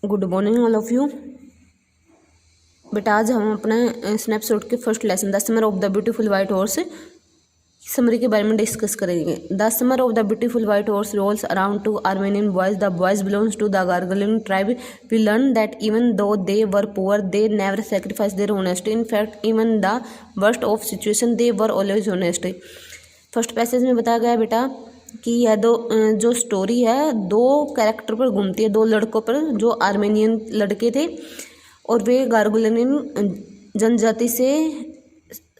Good morning all of you. बेटा आज हम अपना स्नैपशॉट के first lesson the summer of the beautiful white horse summary के बारे में डिस्कस करेंगे। The summer of the beautiful white horse rolls around two Armenian boys. The boys belongs to the Garoghlanian tribe. We learn that even though they were poor they never sacrifice their honesty. In fact even the worst of situation they were always honest. First passage में बताया गया बेटा कि यह जो story है दो character पर घूमती है, दो लड़कों पर जो आर्मेनियन लड़के थे और वे गार्गुलिन जनजाति से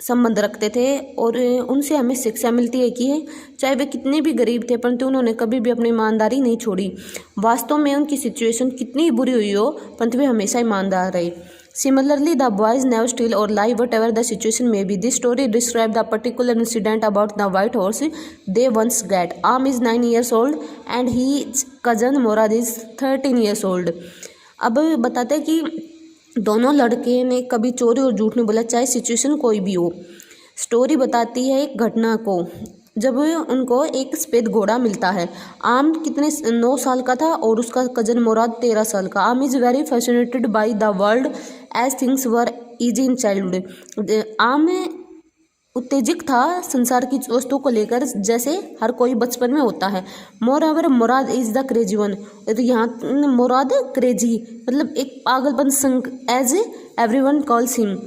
संबंध रखते थे और उनसे हमें शिक्षा मिलती है कि चाहे वे कितने भी गरीब थे परंतु उन्होंने कभी भी अपनी ईमानदारी नहीं छोड़ी। वास्तव में उनकी सिचुएशन कितनी बुरी हुई हो परंतु वे हमेशा ईमानदार रहे। Similarly, the boys never steal or lie, whatever the situation may be. This story describes the particular incident about the white horse they once got. Am is 9 years old and his cousin Morad is 13 years old. अब बताते हैं कि दोनों लड़के ने कभी चोरी और झूठ नहीं बोला, चाहे सिचुएशन कोई भी हो। स्टोरी बताती है एक घटना को जब उनको एक सफ़ेद घोड़ा मिलता है। आम 9 साल का था और उसका कजन मुराद 13 साल का। आम is very fascinated by the world as things were easy in childhood. आम उत्तेजित था संसार की वस्तुओं को लेकर जैसे हर कोई बचपन में होता है। Moreover Mourad is the crazy one. तो यहाँ मुराद क्रेजी मतलब एक पागलपन संग एज एवरीवन कॉल्स हिम,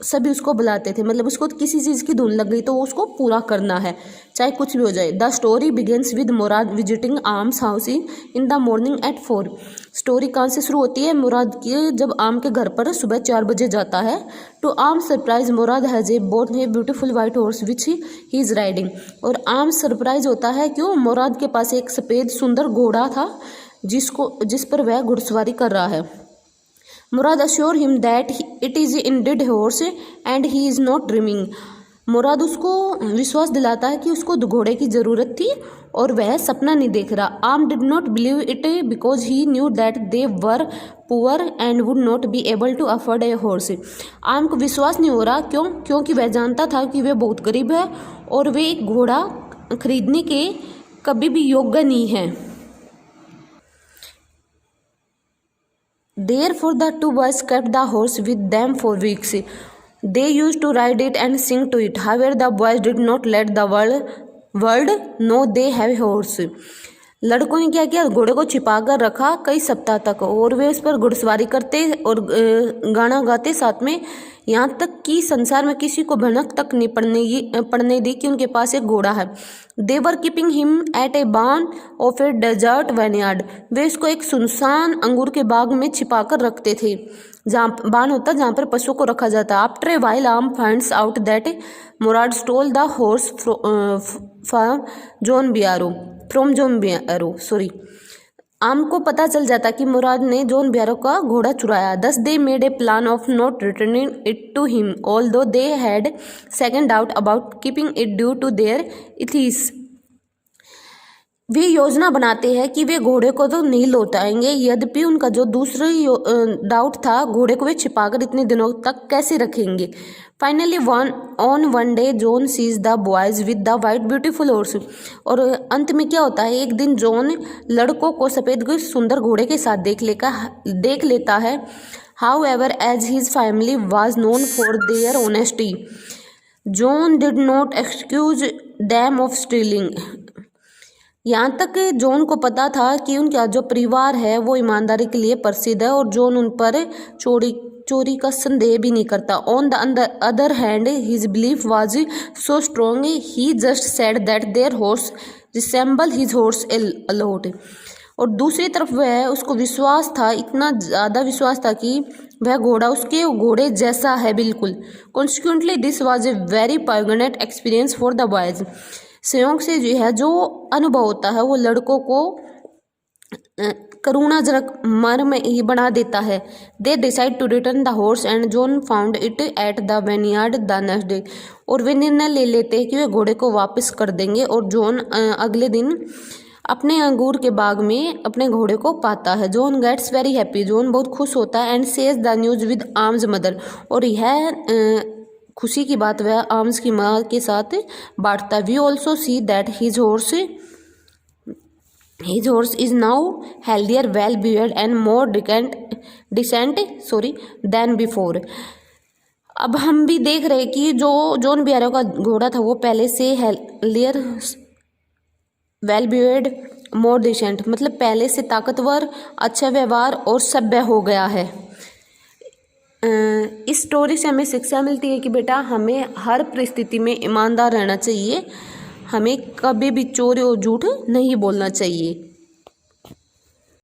सभी उसको बुलाते थे, मतलब उसको किसी चीज़ की धुन लग गई तो उसको पूरा करना है चाहे कुछ भी हो जाए। The story begins with Mourad visiting Aram's house in the morning at 4। Story कहाँ से शुरू होती है? मुराद की जब आम के घर पर सुबह 4 बजे जाता है। टू आम surprise Murad has a boat a beautiful white horse which he is riding. और आम सरप्राइज होता है क्यों? मुराद के पास एक सफ़ेद सुंदर घोड़ा था जिस पर वह घुड़सवारी कर रहा है। Mourad assure him that it is indeed horse and he is not dreaming. Mourad उसको विश्वास दिलाता है कि उसको घोड़े की ज़रूरत थी और वह सपना नहीं देख रहा। आम did not believe it because he knew that they were poor and would not be able to afford a horse. आम को विश्वास नहीं हो रहा क्योंकि वह जानता था कि वे बहुत गरीब है और वे एक घोड़ा खरीदने के कभी भी योग्य नहीं है। Therefore, the two boys kept the horse with them for weeks. They used to ride it and sing to it. However, the boys did not let the world know they have a horse. लड़कों ने क्या किया? घोड़े को छिपा कर रखा कई सप्ताह तक और वे उस पर घुड़सवारी करते और गाना गाते साथ में, यहाँ तक कि संसार में किसी को भनक तक नहीं पड़ने दी कि उनके पास एक घोड़ा है। They were keeping him at a barn of a desert vineyard. वे उसको एक सुनसान अंगूर के बाग में छिपा कर रखते थे, जहाँ बान होता जहाँ पर पशुओं को रखा जाता। After a while Aram finds out that Mourad stole the horse from John Byro. Aram को पता चल जाता कि मुराद ने जॉन बियारो का घोड़ा चुराया। Thus they made a plan of not returning it to him although they had second doubt about keeping it due to their ethics. वे योजना बनाते हैं कि वे घोड़े को तो नहीं लौटाएंगे, यद्यपि उनका जो दूसरी डाउट था घोड़े को वे छिपाकर इतने दिनों तक कैसे रखेंगे। Finally one day John sees the boys with the white beautiful horse. और अंत में क्या होता है? एक दिन जॉन लड़कों को सफ़ेद सुंदर घोड़े के साथ देख लेता है। However as his family was known for their honesty John did not excuse them of stealing. यहाँ तक जॉन को पता था कि उनका जो परिवार है वो ईमानदारी के लिए प्रसिद्ध है और जॉन उन पर चोरी का संदेह भी नहीं करता। On the other hand his belief was so strong he just said that their horse resemble his horse a lot. और दूसरी तरफ वह उसको विश्वास था, इतना ज़्यादा विश्वास था कि वह घोड़ा उसके घोड़े जैसा है बिल्कुल। Consequently this was a very poignant experience for the boys. संयोग से जो है जो अनुभव होता है वो लड़कों को करुणाजनक मर्म ही बना देता है। They decide to return the horse and John found it at the vineyard the next day. और वे निर्णय ले लेते हैं कि वे घोड़े को वापस कर देंगे और जॉन अगले दिन अपने अंगूर के बाग में अपने घोड़े को पाता है। John gets very happy. John बहुत खुश होता है and says the news with arms mother. और यह खुशी की बात वह आर्म्स की माँ के साथ बांटता है। We also see that his horse His horse is now healthier, well behaved and more decent than before. अब हम भी देख रहे हैं कि जो जॉन बियारो का घोड़ा था वो पहले से हेल्दियर, वेल बिहेव्ड, मोर डिसेंट, मतलब पहले से ताकतवर, अच्छा व्यवहार और सभ्य हो गया है। इस स्टोरी से हमें शिक्षा मिलती है कि बेटा हमें हर परिस्थिति में ईमानदार रहना चाहिए, हमें कभी भी चोरी और झूठ नहीं बोलना चाहिए।